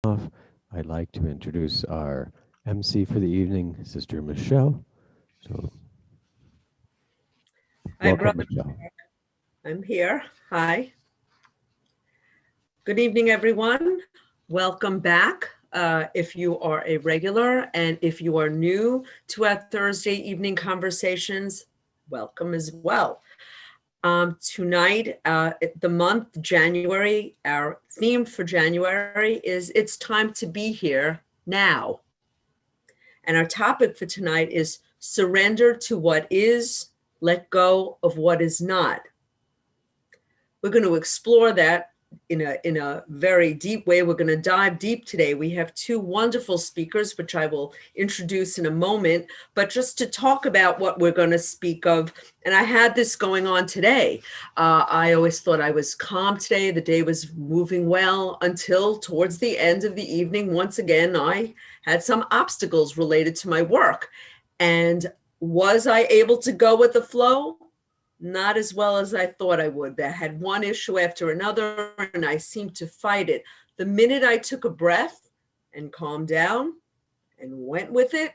off, I'd like to introduce our MC for the evening, Sister Michelle. So, Hi, welcome, brother. Michelle. I'm here. Hi. Good evening, everyone. Welcome back. If you are a regular and if you are new to our Thursday evening conversations, welcome as well. Tonight, the month January, our theme for January is It's Time to Be Here Now. And our topic for tonight is Surrender to What Is, Let Go of What Is Not. We're going to explore that in a very deep way. We're going to dive deep today. We have two wonderful speakers, which I will introduce in a moment, but just to talk about what we're going to speak of. And I had this going on today. I always thought I was calm today. The day was moving well until towards the end of the evening. Once again, I had some obstacles related to my work. And was I able to go with the flow? Not as well as I thought I would. I had one issue after another, and I seemed to fight it. The minute I took a breath and calmed down and went with it,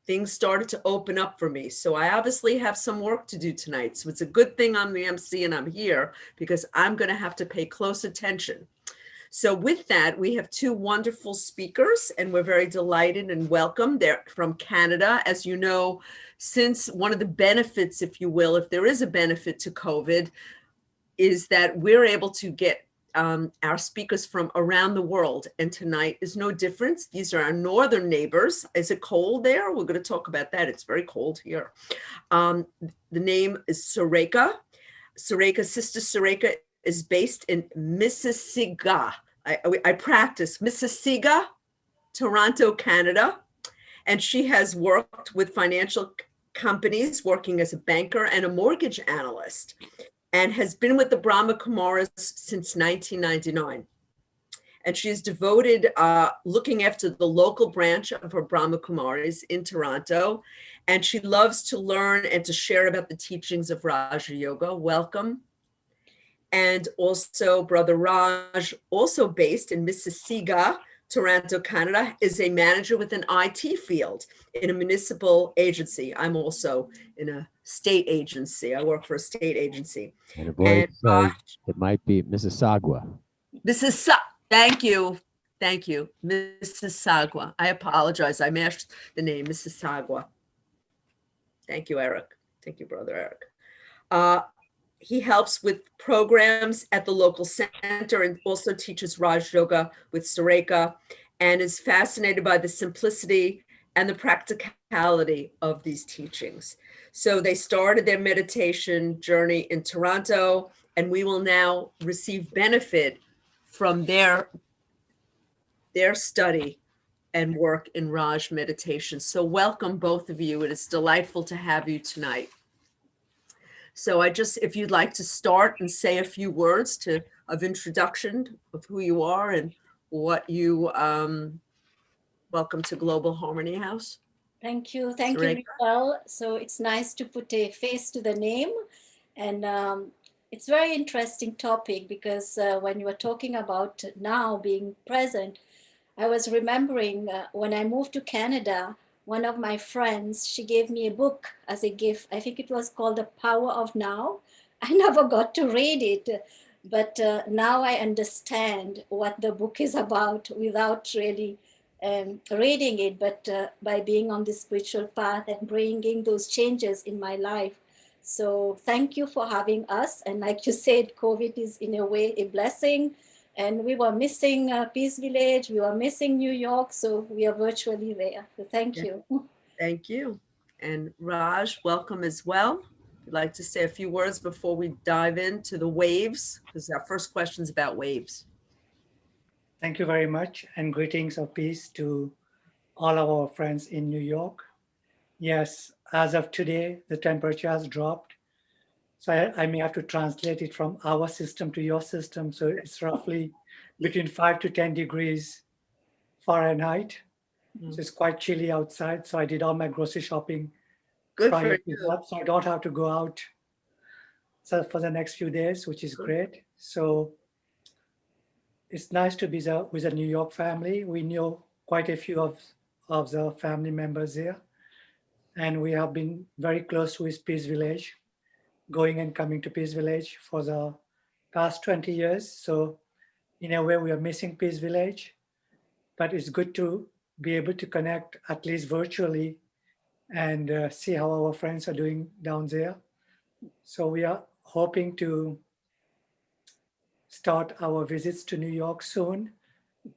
things started to open up for me. So I obviously have some work to do tonight. So it's a good thing I'm the MC and I'm here because I'm going to have to pay close attention. So with that, we have two wonderful speakers, and we're very delighted and welcome. They're from Canada. As you know, since one of the benefits, if you will, if there is a benefit to COVID, is that we're able to get our speakers from around the world. And tonight is no difference. These are our northern neighbors. Is it cold there? We're going to talk about that. It's very cold here. The name is Sister Sister is based in Mississauga. I practice Mississauga, Toronto, Canada. And she has worked with financial companies, working as a banker and a mortgage analyst, and has been with the Brahma Kumaris since 1999. And she is devoted looking after the local branch of her Brahma Kumaris in Toronto. And she loves to learn and to share about the teachings of Raja Yoga. Welcome. And also Brother Raj, also based in Mississauga, Toronto, Canada, is a manager with an IT field in a municipal agency. I'm also in a state agency. I work for a state agency. And a voice says it might be Mississauga. Thank you. Thank you. Mississauga. I apologize. I mashed the name, Mississauga. Thank you, Eric. Thank you, Brother Eric. He helps with programs at the local center and also teaches Raj Yoga with Sareka, and is fascinated by the simplicity and the practicality of these teachings. So they started their meditation journey in Toronto, and we will now receive benefit from their study and work in Raj meditation. So welcome, both of you. It is delightful to have you tonight. So if you'd like to start and say a few words of introduction of who you are and what you, welcome to Global Harmony House. Thank you, Michelle. So it's nice to put a face to the name, and it's a very interesting topic because when you were talking about now being present, I was remembering when I moved to Canada, one of my friends, she gave me a book as a gift. I think it was called The Power of Now. I never got to read it, but now I understand what the book is about without really reading it, but by being on the spiritual path and bringing those changes in my life. So thank you for having us. And like you said, COVID is in a way a blessing. And we were missing Peace Village, we were missing New York, so we are virtually there. So thank you. Thank you. And Raj, welcome as well. I'd like to say a few words before we dive into the waves, because our first question is about waves. Thank you very much, and greetings of peace to all our friends in New York. Yes, as of today, the temperature has dropped. So I may have to translate it from our system to your system. So it's roughly between 5 to 10 degrees Fahrenheit. So it's quite chilly outside. So I did all my grocery shopping prior to that. So I don't have to go out for the next few days, which is great. So it's nice to be with a New York family. We know quite a few of the family members there, and we have been very close with Peace Village, going and coming to Peace Village for the past 20 years. So in a way, we are missing Peace Village, but it's good to be able to connect at least virtually and see how our friends are doing down there. So we are hoping to start our visits to New York soon,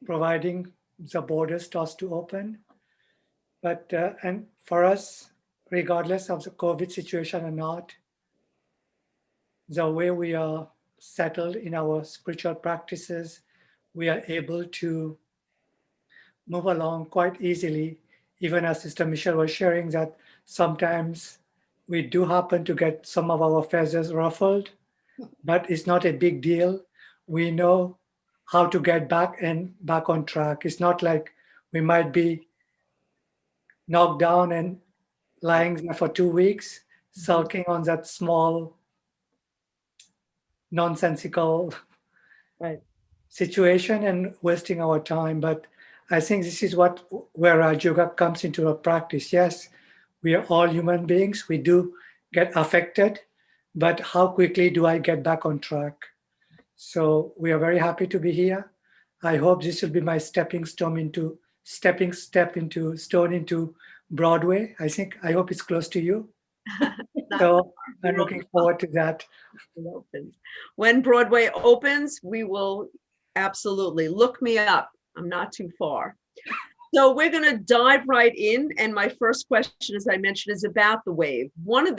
providing the borders starts to open. But and for us, regardless of the COVID situation or not, the way we are settled in our spiritual practices, we are able to move along quite easily. Even as Sister Michelle was sharing that sometimes we do happen to get some of our feathers ruffled, but it's not a big deal. We know how to get back on track. It's not like we might be knocked down and lying there for 2 weeks, sulking on that small, nonsensical Right. situation and wasting our time. But I think this is where Raj Yoga comes into our practice. Yes, we are all human beings. We do get affected, but how quickly do I get back on track? So we are very happy to be here. I hope this will be my stepping stone into Broadway. I hope it's close to you. So I'm looking forward to that. When Broadway opens, we will absolutely look me up. I'm not too far. So we're going to dive right in. And my first question, as I mentioned, is about the wave. One of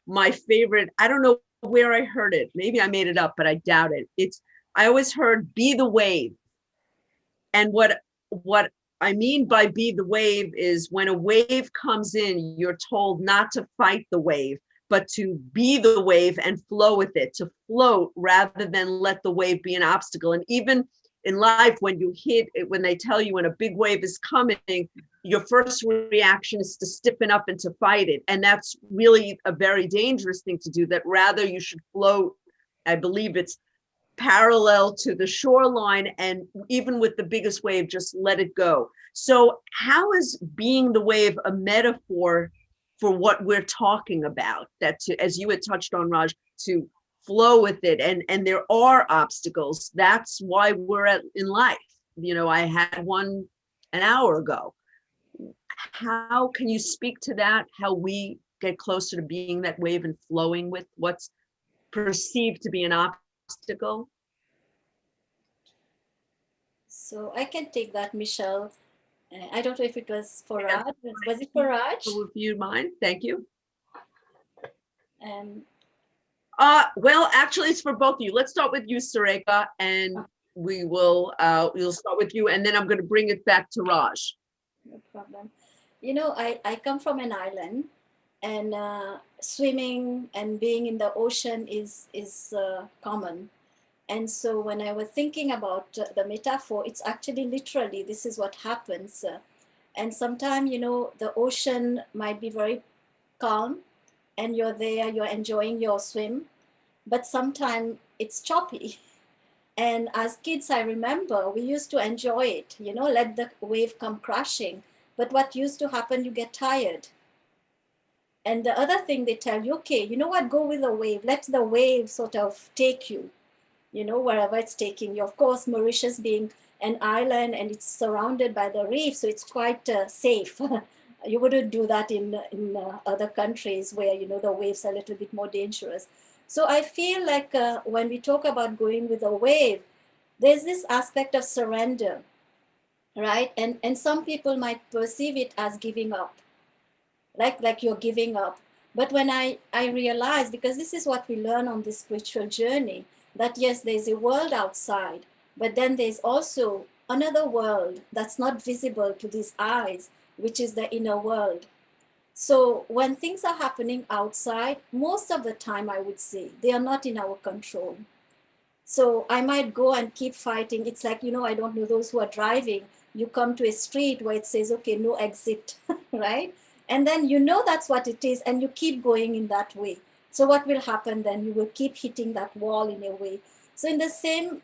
my favorite, I don't know where I heard it. Maybe I made it up, but I doubt it. I always heard be the wave. And what I mean by be the wave is when a wave comes in, you're told not to fight the wave, but to be the wave and flow with it, to float rather than let the wave be an obstacle. And even in life, when they tell you when a big wave is coming, your first reaction is to stiffen up and to fight it. And that's really a very dangerous thing to do, that rather you should float. I believe it's parallel to the shoreline, and even with the biggest wave, just let it go. So how is being the wave a metaphor for what we're talking about? That as you had touched on, Raj, to flow with it, and there are obstacles. That's why we're in life. I had one an hour ago. How can you speak to that? How we get closer to being that wave and flowing with what's perceived to be an obstacle? So I can take that, Michelle. I don't know if it was for Raj. Was it for Raj? If you mind, thank you. Um, Well, actually, it's for both of you. Let's start with you, Sareka, and we'll start with you, and then I'm going to bring it back to Raj. No problem. I come from an island, and swimming and being in the ocean is common. And so when I was thinking about the metaphor, it's actually literally, this is what happens. And sometimes, the ocean might be very calm and you're there, you're enjoying your swim, but sometimes it's choppy. And as kids, I remember we used to enjoy it, let the wave come crashing. But what used to happen, you get tired. And the other thing they tell you, okay, you know what, go with the wave, let the wave sort of take you, wherever it's taking you. Of course, Mauritius being an island and it's surrounded by the reef, so it's quite safe. You wouldn't do that in other countries where, the waves are a little bit more dangerous. So I feel like when we talk about going with a wave, there's this aspect of surrender, right? And some people might perceive it as giving up, like you're giving up. But when I realize, because this is what we learn on this spiritual journey, that yes, there's a world outside, but then there's also another world that's not visible to these eyes, which is the inner world. So when things are happening outside, most of the time, I would say, they are not in our control. So I might go and keep fighting. It's like, I don't know, those who are driving, you come to a street where it says, okay, no exit, right? And then that's what it is, and you keep going in that way. So what will happen then? You will keep hitting that wall in a way. So in the same,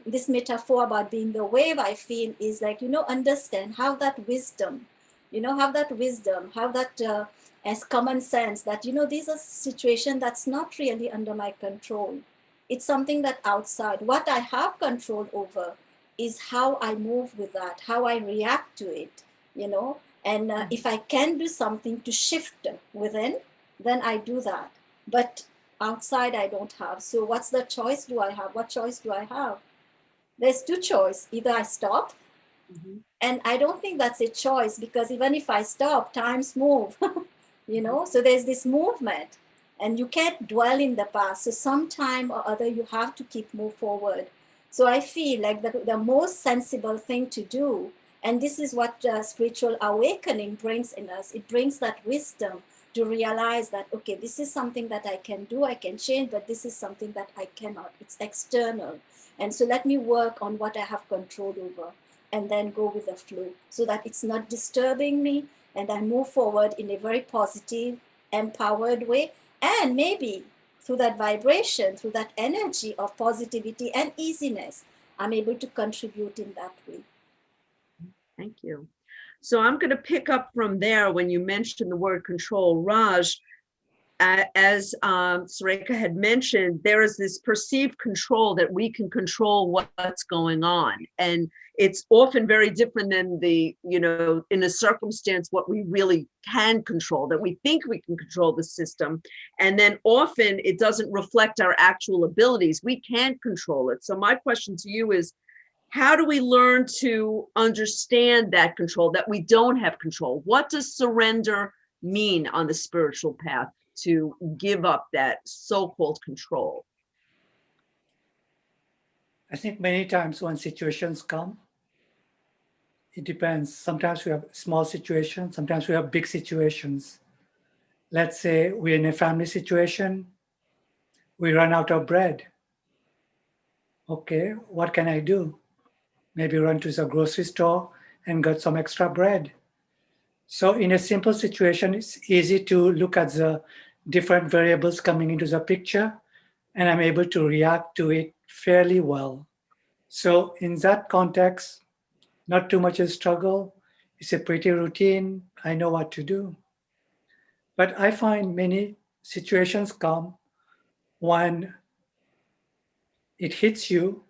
this metaphor about being the wave, I feel is like, understand how that wisdom, how that as common sense that, these are situation that's not really under my control. It's something that outside. What I have control over is how I move with that, how I react to it, and if I can do something to shift within, then I do that. But outside I don't have. So what's the choice do I have? What choice do I have? There's two choices. Either I stop, and I don't think that's a choice, because even if I stop, times move, so there's this movement, and you can't dwell in the past. So sometime or other you have to keep move forward. So I feel like the most sensible thing to do, and this is what spiritual awakening brings in us, it brings that wisdom to realize that, okay, this is something that I can do, I can change, but this is something that I cannot. It's external. And so let me work on what I have control over, and then go with the flow so that it's not disturbing me, and I move forward in a very positive, empowered way. And maybe through that vibration, through that energy of positivity and easiness, I'm able to contribute in that way. Thank you. So I'm going to pick up from there when you mentioned the word control. Raj, as Sareka had mentioned, there is this perceived control that we can control what's going on. And it's often very different than in a circumstance, what we really can control, that we think we can control the system. And then often it doesn't reflect our actual abilities. We can't control it. So my question to you is, how do we learn to understand that control, that we don't have control? What does surrender mean on the spiritual path, to give up that so-called control? I think many times when situations come, it depends. Sometimes we have small situations, sometimes we have big situations. Let's say we're in a family situation, we run out of bread. Okay, what can I do? Maybe run to the grocery store and get some extra bread. So in a simple situation, it's easy to look at the different variables coming into the picture, and I'm able to react to it fairly well. So in that context, not too much a struggle. It's a pretty routine. I know what to do. But I find many situations come when it hits you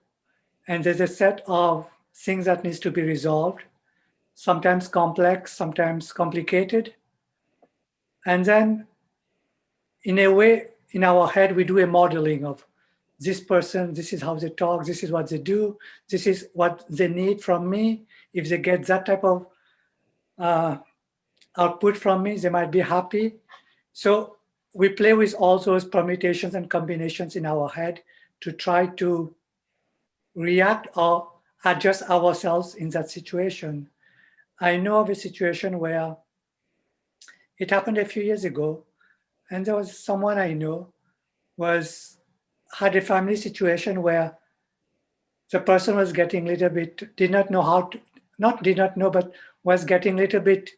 and there's a set of things that needs to be resolved, sometimes complex, sometimes complicated. And then in a way, in our head, we do a modeling of this person, this is how they talk, this is what they do, this is what they need from me. If they get that type of output from me, they might be happy. So we play with all those permutations and combinations in our head to try to react or adjust ourselves in that situation. I know of a situation where it happened a few years ago, and there was someone I know had a family situation where the person was getting a little bit, did not know how to, not did not know, but was getting a little bit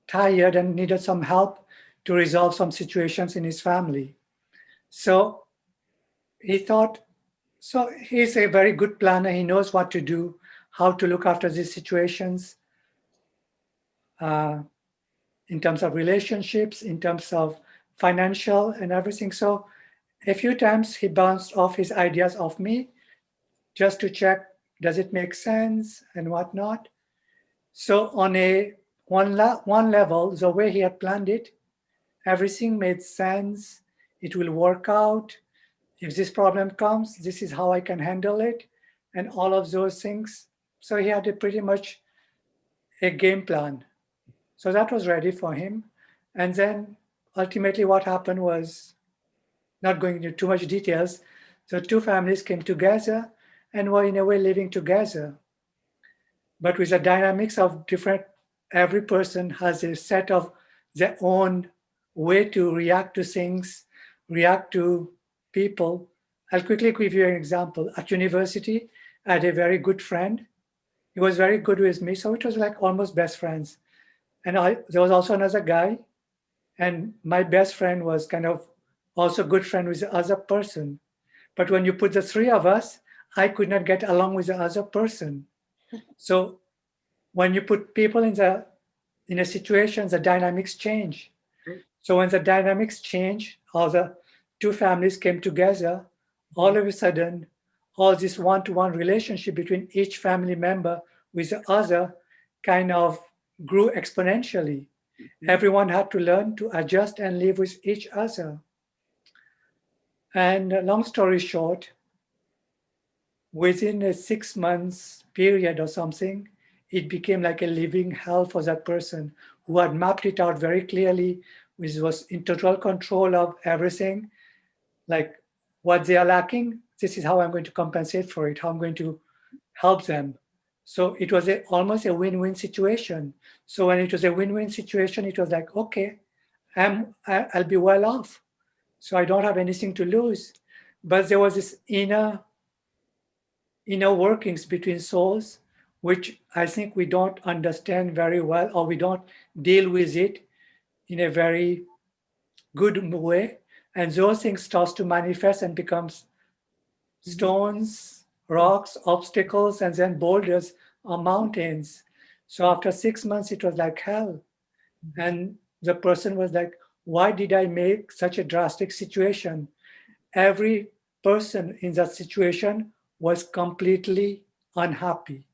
tired and needed some help to resolve some situations in his family. So he thought, so he's a very good planner. He knows what to do, how to look after these situations in terms of relationships, in terms of financial and everything. So a few times he bounced off his ideas off me just to check, does it make sense and whatnot. So on one level, the way he had planned it, everything made sense. It will work out. If this problem comes, this is how I can handle it, and all of those things. So he had pretty much a game plan. So that was ready for him. And then ultimately what happened was, not going into too much details, the two families came together and were in a way living together. But with the dynamics of different, every person has a set of their own way to react to things, react to people. I'll quickly give you an example. At university, I had a very good friend. He was very good with me, so it was like almost best friends. And there was also another guy, and my best friend was kind of also good friend with the other person. But when you put the three of us, I could not get along with the other person. So when you put people in a situation, the dynamics change. So when the dynamics change, all the two families came together, all of a sudden, all this one-to-one relationship between each family member with the other kind of grew exponentially. Everyone had to learn to adjust and live with each other. And long story short, within a 6 months period or something, it became like a living hell for that person who had mapped it out very clearly, which was in total control of everything. Like what they are lacking, this is how I'm going to compensate for it, how I'm going to help them. So it was almost a win-win situation. So when it was a win-win situation, it was like, okay, I'll be well off. So I don't have anything to lose. But there was this inner workings between souls, which I think we don't understand very well, or we don't deal with it in a very good way. And those things starts to manifest and becomes stones, rocks, obstacles, and then boulders or mountains. So after 6 months, it was like hell. And the person was like, why did I make such a drastic situation? Every person in that situation was completely unhappy.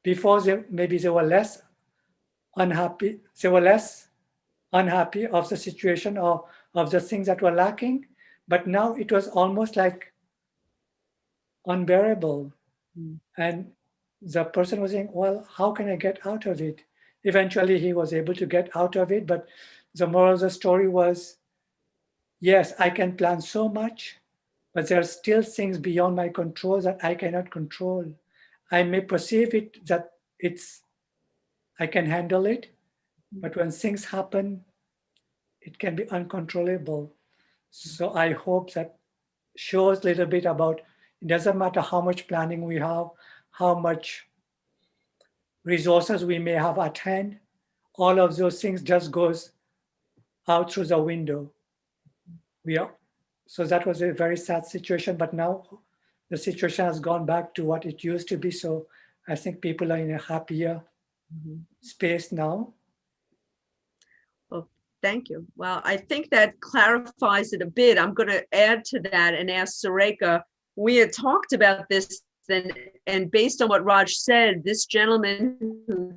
Before maybe they were less unhappy, of the situation or of the things that were lacking, but now it was almost like unbearable. And the person was saying, well, how can I get out of it? Eventually he was able to get out of it, but the moral of the story was, yes, I can plan so much, but there are still things beyond my control that I cannot control. I may perceive it that I can handle it, but when things happen, it can be uncontrollable. So I hope that shows a little bit about it doesn't matter how much planning we have, how much resources we may have at hand, all of those things just goes out through the window. So that was a very sad situation, but now the situation has gone back to what it used to be. So I think people are in a happier space now. Well, thank you. Well, I think that clarifies it a bit. I'm going to add to that and ask Sureka. We had talked about this, and based on what Raj said, this gentleman who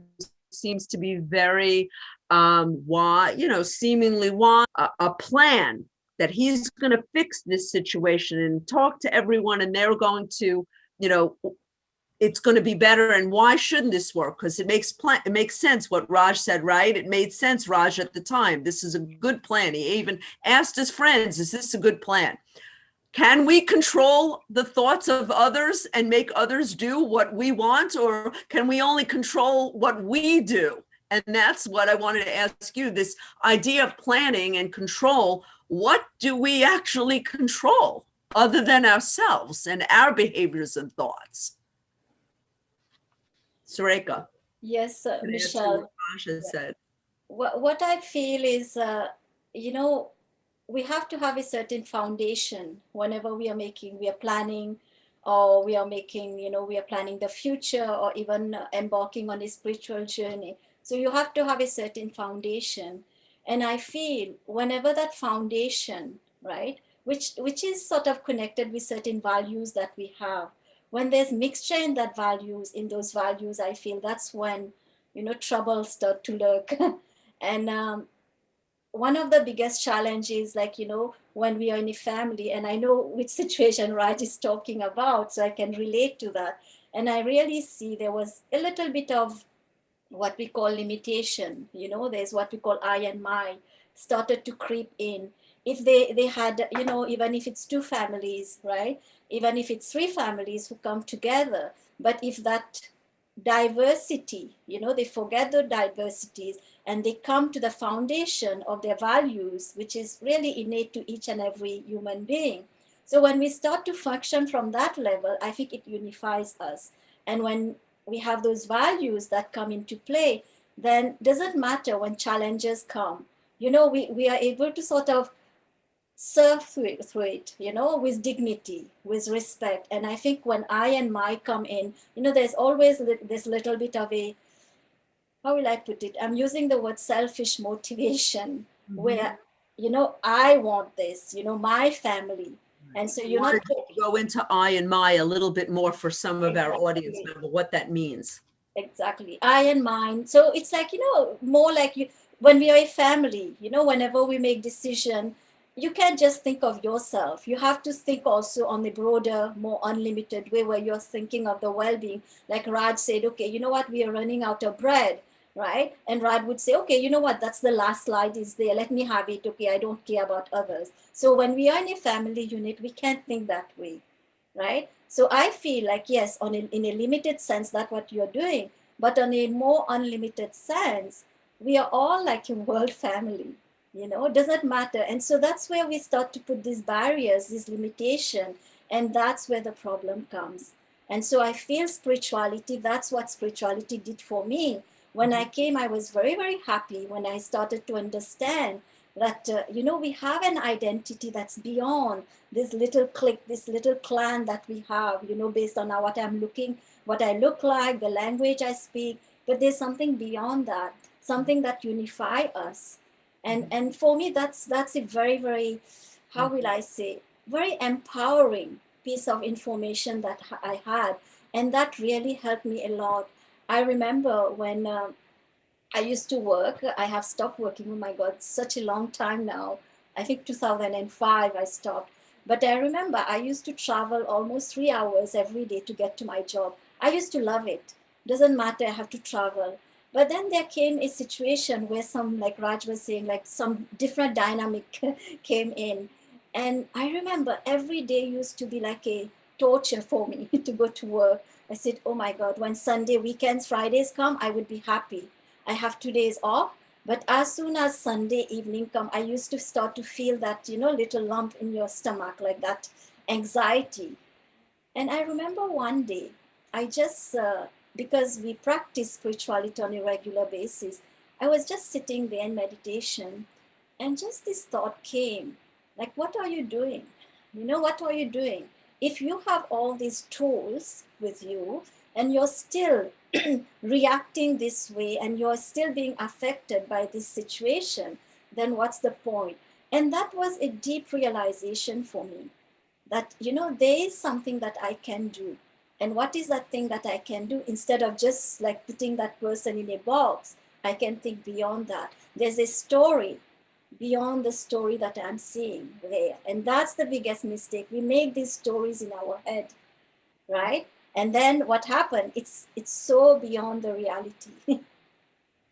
seems to be very seemingly wise, a plan that he's going to fix this situation and talk to everyone, and they're going to, it's going to be better. And why shouldn't this work? Because it makes sense what Raj said, right? It made sense, Raj, at the time. This is a good plan. He even asked his friends, is this a good plan? Can we control the thoughts of others and make others do what we want, or can we only control what we do? And that's what I wanted to ask you, this idea of planning and control. What do we actually control other than ourselves and our behaviors and thoughts? Sureka. Yes, Michelle. Said. What I feel is, we have to have a certain foundation whenever we are planning, or we are planning the future, or even embarking on a spiritual journey. So you have to have a certain foundation. And I feel whenever that foundation, right, which is sort of connected with certain values that we have, when there's mixture in those values, I feel that's when, troubles start to lurk. And one of the biggest challenges, when we are in a family, and I know which situation Raj is talking about, so I can relate to that. And I really see there was a little bit of what we call limitation. There's what we call I and my started to creep in. If they had, even if it's two families, right? Even if it's three families who come together, but if that diversity, they forget the diversities and they come to the foundation of their values, which is really innate to each and every human being. So when we start to function from that level, I think it unifies us. And when we have those values that come into play, then doesn't matter when challenges come. We are able to sort of serve through it, with dignity, with respect. And I think when I and my come in, there's always this little bit of a, how will I put it? I'm using the word selfish motivation, where, I want this, my family. And so I you're not wanted to go into I and my a little bit more for some of our audience exactly, member, what that means. exactly, I and mine. So it's like, more like you, when we are a family, whenever we make decision, you can't just think of yourself. You have to think also on the broader, more unlimited way, where you're thinking of the well-being. Like Raj said, okay, you know what, we are running out of bread, right? And Raj would say, okay, you know what, that's the last slide is there, let me have it. Okay, I don't care about others. So when we are in a family unit, we can't think that way, right? So I feel like, yes, in a limited sense, that's what you're doing. But on a more unlimited sense, we are all like a world family, it doesn't matter. And so that's where we start to put these barriers, this limitation, and that's where the problem comes. And so I feel spirituality, that's what spirituality did for me. When I came, I was very, very happy when I started to understand that, we have an identity that's beyond this little clique, this little clan that we have, based on what I look like, the language I speak. But there's something beyond that, something that unify us. And for me, that's a very, very, how will I say, very empowering piece of information that I had. And that really helped me a lot. I remember when I used to work. I have stopped working. Oh my God, such a long time now. I think 2005 I stopped. But I remember I used to travel almost 3 hours every day to get to my job. I used to love it. Doesn't matter, I have to travel. But then there came a situation where some, like Raj was saying, like some different dynamic came in. And I remember every day used to be like a torture for me to go to work. I said, oh my God, when Sunday, weekends, Fridays come, I would be happy. I have 2 days off. But as soon as Sunday evening come, I used to start to feel that, little lump in your stomach, like that anxiety. And I remember one day, I just, because we practice spirituality on a regular basis, I was just sitting there in meditation, and just this thought came, like, what are you doing? What are you doing? If you have all these tools with you and you're still reacting this way and you're still being affected by this situation, then what's the point? And that was a deep realization for me that, there is something that I can do. And what is that thing that I can do? Instead of just like putting that person in a box, I can think beyond that. There's a story beyond the story that I'm seeing there. And that's the biggest mistake. We make these stories in our head, right? And then what happened? It's so beyond the reality.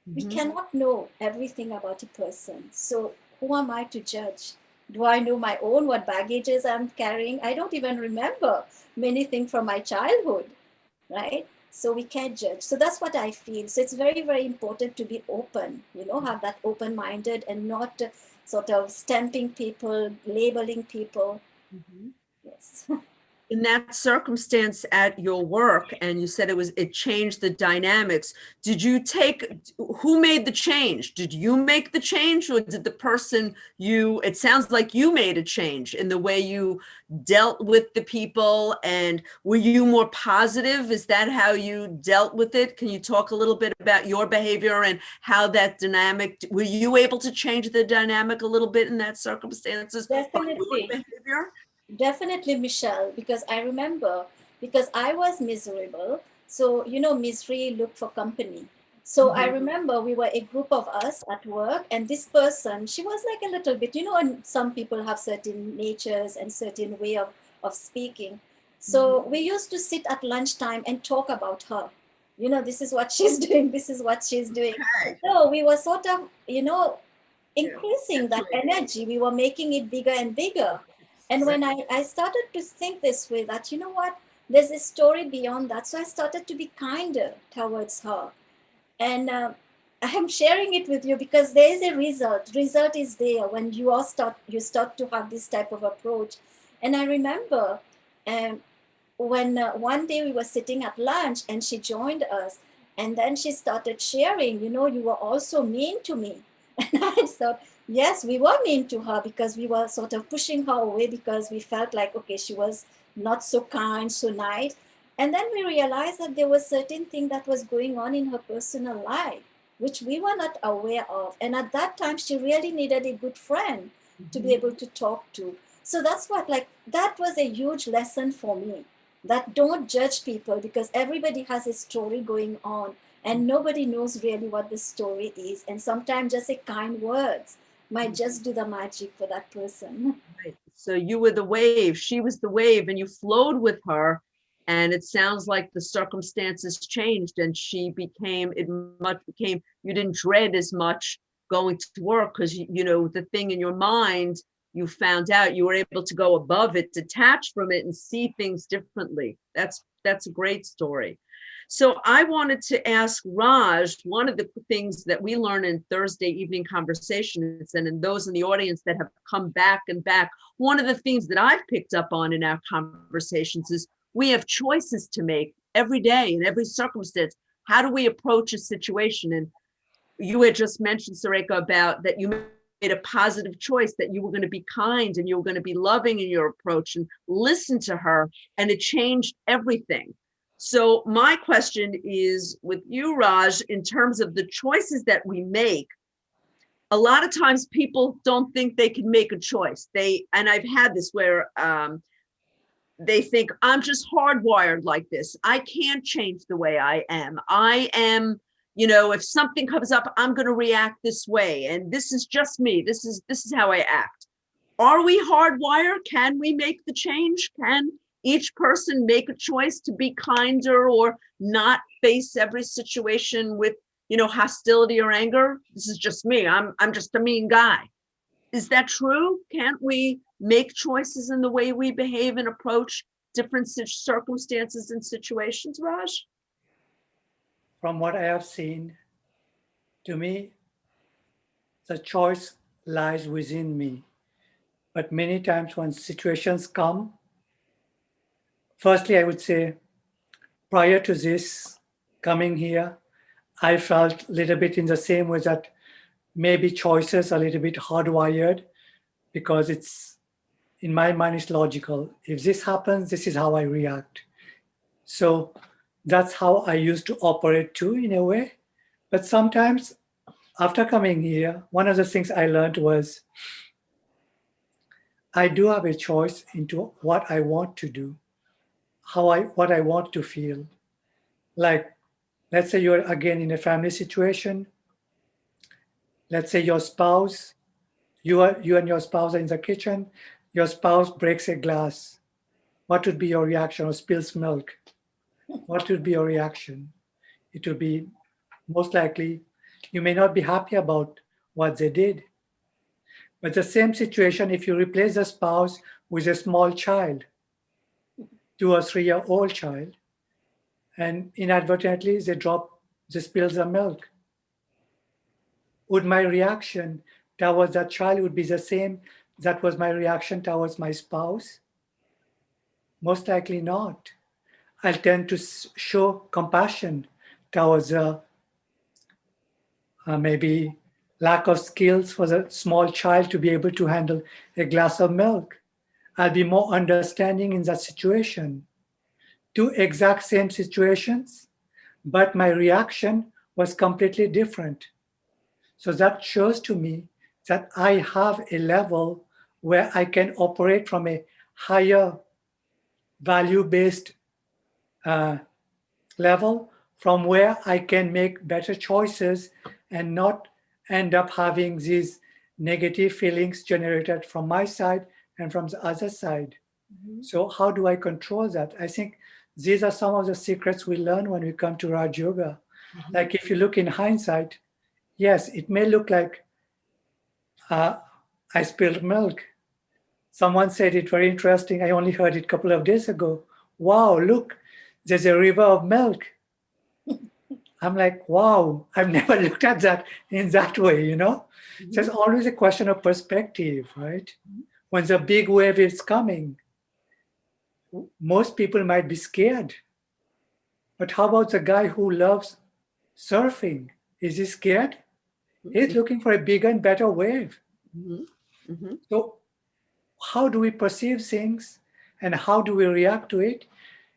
We cannot know everything about a person. So who am I to judge? Do I know my own, what baggages I'm carrying? I don't even remember many things from my childhood, right? So we can't judge. So that's what I feel. So it's very, very important to be open, have that open-minded and not sort of stamping people, labeling people. Yes. In that circumstance at your work, and you said it changed the dynamics, who made the change? Did you make the change, or did the person it sounds like you made a change in the way you dealt with the people? And were you more positive? Is that how you dealt with it? Can you talk a little bit about your behavior and how that dynamic, were you able to change the dynamic a little bit in that circumstances by your Definitely. behavior? Definitely, Michelle, because I remember, because I was miserable. So, misery look for company. So I remember we were a group of us at work, and this person, she was like a little bit, and some people have certain natures and certain way of speaking. So we used to sit at lunchtime and talk about her. This is what she's doing, this is what she's doing. Okay. So we were sort of, increasing that energy. We were making it bigger and bigger. And when I started to think this way, that, what, there's a story beyond that. So I started to be kinder towards her. And I'm sharing it with you because there is a result. Result is there when you start to have this type of approach. And I remember when one day we were sitting at lunch and she joined us, and then she started sharing, you were also mean to me. And I thought, yes, we were mean to her because we were sort of pushing her away because we felt like, okay, she was not so kind, so nice. And then we realized that there was certain thing that was going on in her personal life, which we were not aware of. And at that time, she really needed a good friend to be able to talk to. So that's what, like, that was a huge lesson for me, that don't judge people because everybody has a story going on and nobody knows really what the story is. And sometimes just a kind words might just do the magic for that person. Right. So you were the wave, she was the wave, and you flowed with her. And it sounds like the circumstances changed and she became, you didn't dread as much going to work because, you know, the thing in your mind, you found out you were able to go above it, detach from it and see things differently. That's a great story. So I wanted to ask Raj, one of the things that we learn in Thursday evening conversations, and in those in the audience that have come back and back, one of the things that I've picked up on in our conversations is we have choices to make every day in every circumstance. How do we approach a situation? And you had just mentioned, Sareka, about that you made a positive choice, that you were going to be kind and you were going to be loving in your approach and listen to her, and it changed everything. So my question is with you, Raj, in terms of the choices that we make, a lot of times people don't think they can make a choice. And I've had this where they think, I'm just hardwired like this. I can't change the way I am. I am, you know, if something comes up, I'm going to react this way. And this is just me. This is how I act. Are we hardwired? Can we make the change? Can each person make a choice to be kinder or not face every situation with, you know, hostility or anger? This is just me. I'm just a mean guy. Is that true? Can't we make choices in the way we behave and approach different circumstances and situations, Raj? From what I have seen, to me, the choice lies within me. But many times when situations come, firstly, I would say, prior to this coming here, I felt a little bit in the same way that maybe choices are a little bit hardwired because it's, in my mind, it's logical. If this happens, this is how I react. So that's how I used to operate too, in a way. But sometimes after coming here, one of the things I learned was I do have a choice into what I want to do, what I want to feel. Like, let's say you're again in a family situation. Let's say your spouse, you and your spouse are in the kitchen. Your spouse breaks a glass. What would be your reaction? Or spills milk? What would be your reaction? It would be most likely you may not be happy about what they did. But the same situation, if you replace the spouse with a small child, 2 or 3-year-old child, and inadvertently they spill the milk, would my reaction towards that child would be the same that was my reaction towards my spouse? Most likely not. I'll tend to show compassion towards maybe lack of skills for the small child to be able to handle a glass of milk. I'll be more understanding in that situation. Two exact same situations, but my reaction was completely different. So that shows to me that I have a level where I can operate from a higher value-based level, from where I can make better choices and not end up having these negative feelings generated from my side and from the other side. So how do I control that? I think these are some of the secrets we learn when we come to Raj Yoga. Like if you look in hindsight, yes, it may look like I spilled milk. Someone said it very interesting. I only heard it a couple of days ago. Wow, look, there's a river of milk. I'm like, wow, I've never looked at that in that way, you know? There's always a question of perspective, right? When the big wave is coming, most people might be scared. But how about the guy who loves surfing? Is he scared? He's looking for a bigger and better wave. Mhm. Mhm. So how do we perceive things and how do we react to it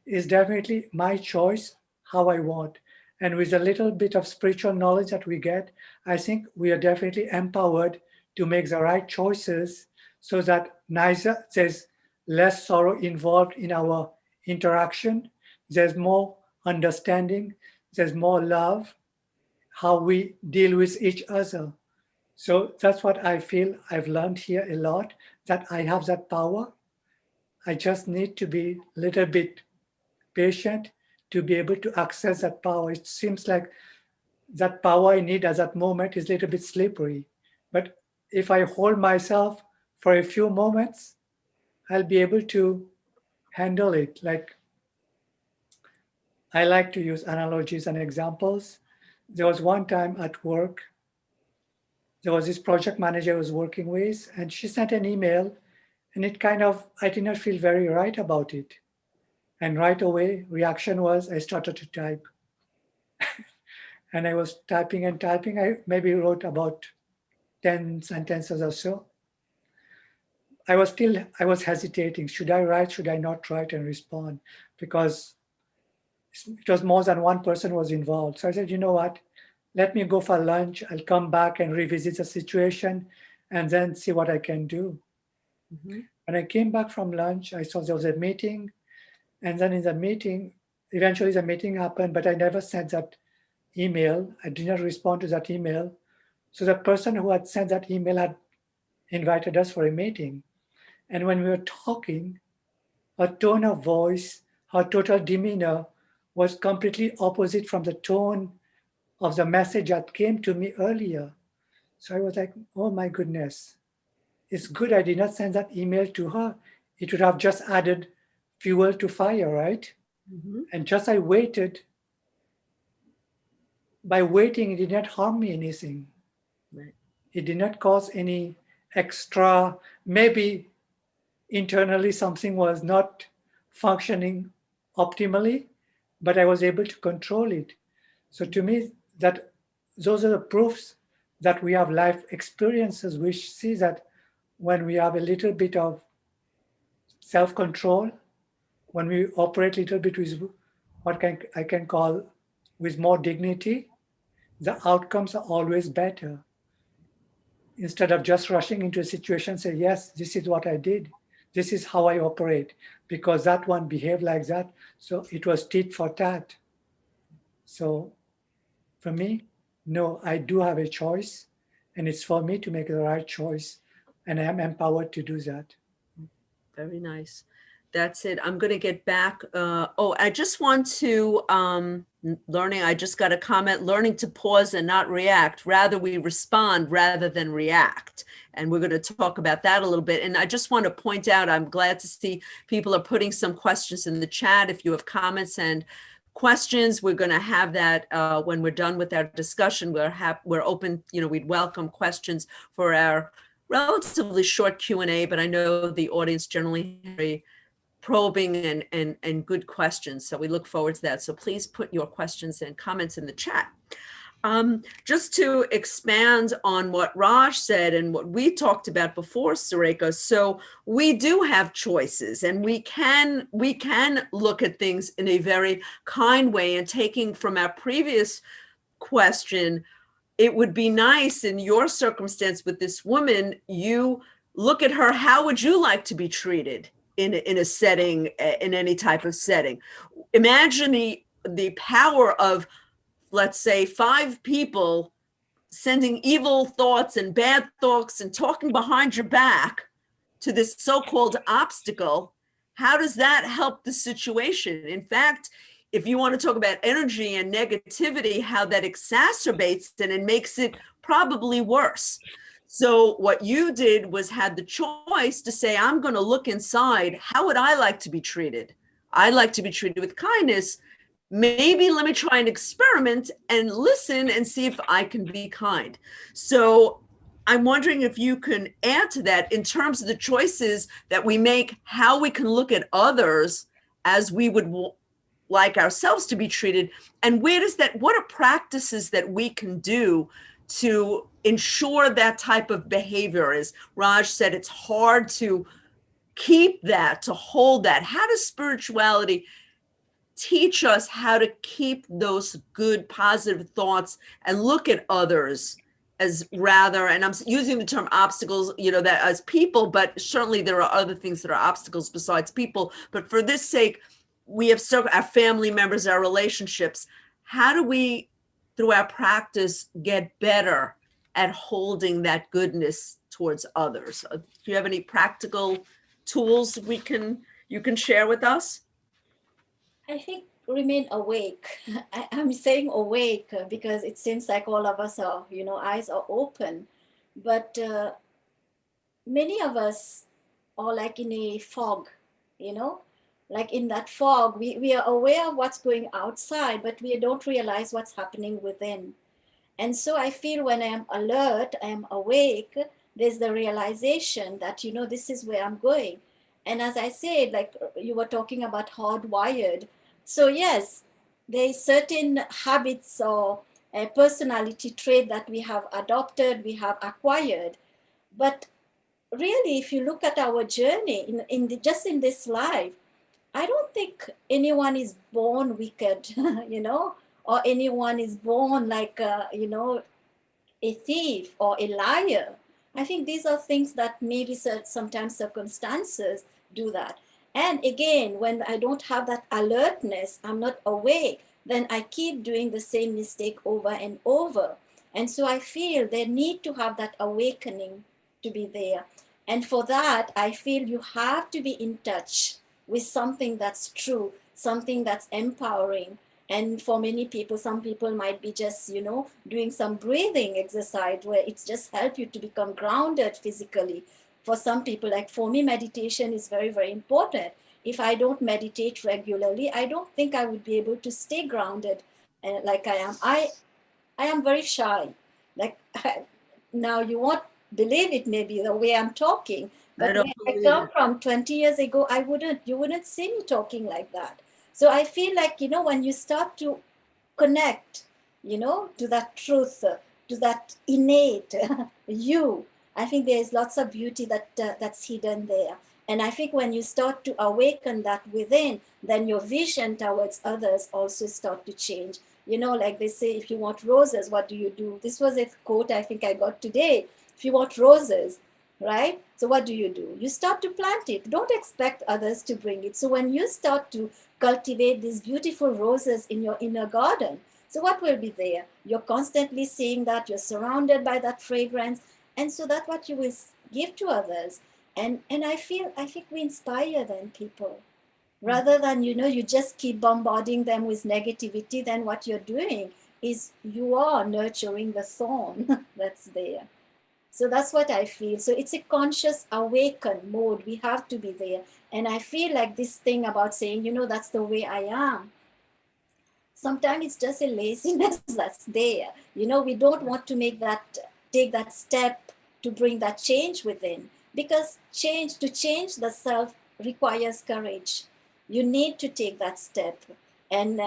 is definitely my choice, how I want. And with a little bit of spiritual knowledge that we get, I think we are definitely empowered to make the right choices so that neither there's less sorrow involved in our interaction, there's more understanding, there's more love, how we deal with each other. So that's what I feel I've learned here a lot, that I have that power. I just need to be a little bit patient to be able to access that power. It seems like that power I need at that moment is a little bit slippery. But if I hold myself for a few moments, I'll be able to handle it. Like I like to use analogies and examples. There was one time at work, there was this project manager I was working with, and she sent an email, and it kind of, I did not feel very right about it. And right away, reaction was I started to type. And I was typing and typing. I maybe wrote about 10 sentences or so. I was hesitating. Should I write? Should I not write and respond? Because it was more than one person was involved. So I said, you know what? Let me go for lunch. I'll come back and revisit the situation and then see what I can do. Mhm. When I came back from lunch, I saw there was a meeting. And then in the meeting, eventually the meeting happened, but I never sent that email. I did not respond to that email. So the person who had sent that email had invited us for a meeting. And when we were talking, her tone of voice, her total demeanor was completely opposite from the tone of the message that came to me earlier. So I was like, oh my goodness, it's good I did not send that email to her. It would have just added fuel to fire, right? Mhm. And just I waited. By waiting, it did not harm me anything. Right. It did not cause any extra, maybe internally something was not functioning optimally, but I was able to control it. So to me, that those are the proofs that we have life experiences which see that when we have a little bit of self-control, when we operate a little bit with I can call with more dignity, the outcomes are always better. Instead of just rushing into a situation, say, yes, this is what I did. This is how I operate because that one behaved like that. So it was tit for tat. So for me, no, I do have a choice and it's for me to make the right choice. And I am empowered to do that. Very nice. That's it. I'm going to get back. I just want to learning. I just got a comment. Learning to pause and not react. Rather, we respond rather than react. And we're going to talk about that a little bit. And I just want to point out, I'm glad to see people are putting some questions in the chat. If you have comments and questions, we're going to have that when we're done with our discussion. We're open. We'd welcome questions for our relatively short Q&A, but I know the audience generally very probing and good questions. So we look forward to that. So please put your questions and comments in the chat. Just to expand on what Raj said and what we talked about before, Sareka. So we do have choices, and we can look at things in a very kind way. And taking from our previous question, it would be nice in your circumstance with this woman, you look at her, how would you like to be treated in a setting, in any type of setting? Imagine the power of, let's say, 5 people sending evil thoughts and bad thoughts and talking behind your back to this so-called obstacle. How does that help the situation? In fact, if you want to talk about energy and negativity, how that exacerbates it and makes it probably worse. So what you did was had the choice to say, I'm going to look inside. How would I like to be treated? I'd like to be treated with kindness. Maybe let me try an experiment and listen and see if I can be kind. So I'm wondering if you can add to that in terms of the choices that we make, how we can look at others as we would like ourselves to be treated, and what are practices that we can do to ensure that type of behavior? As Raj said, it's hard to keep that, to hold that. How does spirituality teach us how to keep those good, positive thoughts and look at others as rather, and I'm using the term obstacles, that as people, but certainly there are other things that are obstacles besides people. But for this sake, we have our family members, our relationships. How do we, through our practice, get better at holding that goodness towards others? Do you have any practical tools you can share with us? I think remain awake. I'm saying awake because it seems like all of us are, eyes are open. But many of us are like in a fog, you know, like in that fog, we are aware of what's going outside, but we don't realize what's happening within. And so I feel when I am alert, I am awake, there's the realization that, this is where I'm going. And as I said, like you were talking about hardwired. So yes, there is certain habits or a personality trait that we have adopted, we have acquired. But really, if you look at our journey just in this life, I don't think anyone is born wicked, or anyone is born like, a thief or a liar. I think these are things that maybe sometimes circumstances do that. And again, when I don't have that alertness, I'm not awake, then I keep doing the same mistake over and over. And so I feel they need to have that awakening to be there. And for that, I feel you have to be in touch with something that's true, something that's empowering. And for many people, some people might be just, doing some breathing exercise where it's just help you to become grounded physically. For some people, like for me, meditation is very, very important. If I don't meditate regularly, I don't think I would be able to stay grounded like I am. I am very shy. Like now you won't believe it maybe the way I'm talking, but where I come from 20 years ago, you wouldn't see me talking like that. So I feel like, when you start to connect, to that truth, to that innate you, I think there is lots of beauty that's hidden there. And I think when you start to awaken that within, then your vision towards others also start to change. Like they say, if you want roses, what do? This was a quote I think I got today. If you want roses, right? So what do? You start to plant it. Don't expect others to bring it. So when you start to cultivate these beautiful roses in your inner garden, so what will be there? You're constantly seeing that, you're surrounded by that fragrance. And so that's what you will give to others. And I think we inspire then people. Rather than, you just keep bombarding them with negativity, then what you're doing is you are nurturing the thorn that's there. So that's what I feel. So it's a conscious awaken mode. We have to be there. And I feel like this thing about saying, that's the way I am. Sometimes it's just a laziness that's there. We don't want to take that step to bring that change within, because to change the self requires courage. You need to take that step. And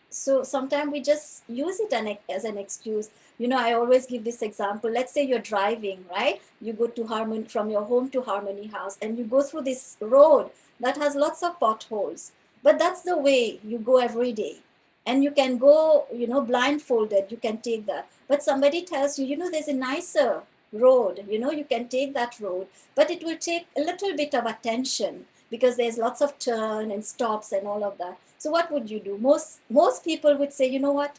so sometimes we just use it as an excuse. I always give this example. Let's say you're driving, right? You go to Harmony, from your home to Harmony House, and you go through this road that has lots of potholes. But that's the way you go every day. And you can go, blindfolded, you can take that. But somebody tells you, there's a nicer road, you can take that road. But it will take a little bit of attention because there's lots of turn and stops and all of that. So what would you do? Most people would say, you know what?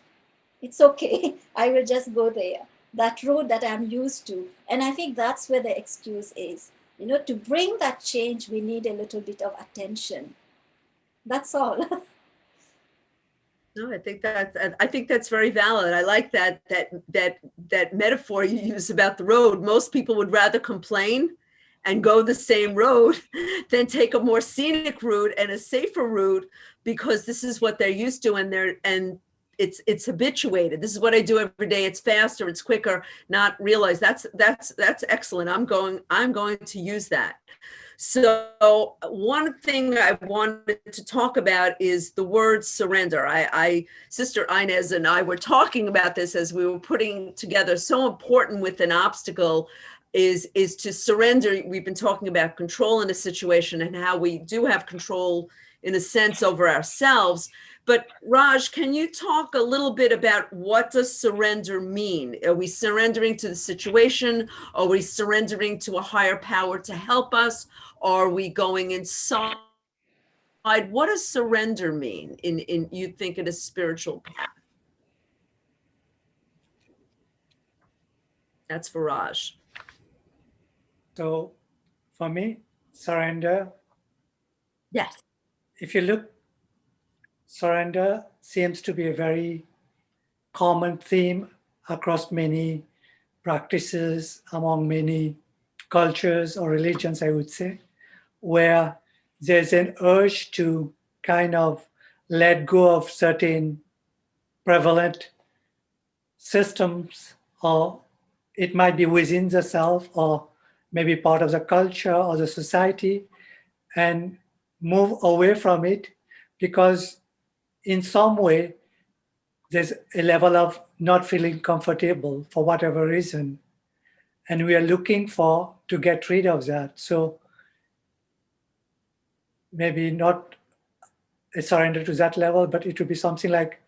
It's okay. I will just go there, that road that I'm used to. And I think that's where the excuse is. To bring that change, we need a little bit of attention. That's all. No, I think that's very valid. I like that metaphor you use about the road. Most people would rather complain and go the same road than take a more scenic route and a safer route, because this is what they're used to, and it's habituated. This is what I do every day. It's faster, it's quicker. Not realize that's excellent. I'm going to use that. So one thing I wanted to talk about is the word surrender. Sister Inez and I were talking about this as we were putting together. So important with an obstacle is to surrender. We've been talking about control in a situation and how we do have control in a sense over ourselves. But Raj, can you talk a little bit about what does surrender mean? Are we surrendering to the situation? Are we surrendering to a higher power to help us? Are we going inside? What does surrender mean in you think in a spiritual path? That's for Raj. So for me, surrender, Yes. if you look, surrender seems to be a very common theme across many practices, among many cultures or religions, I would say, where there's an urge to kind of let go of certain prevalent systems, or it might be within the self, or maybe part of the culture or the society, and move away from it because in some way there's a level of not feeling comfortable for whatever reason, and we are looking for to get rid of that. So maybe not a surrender to that level, but it would be something like,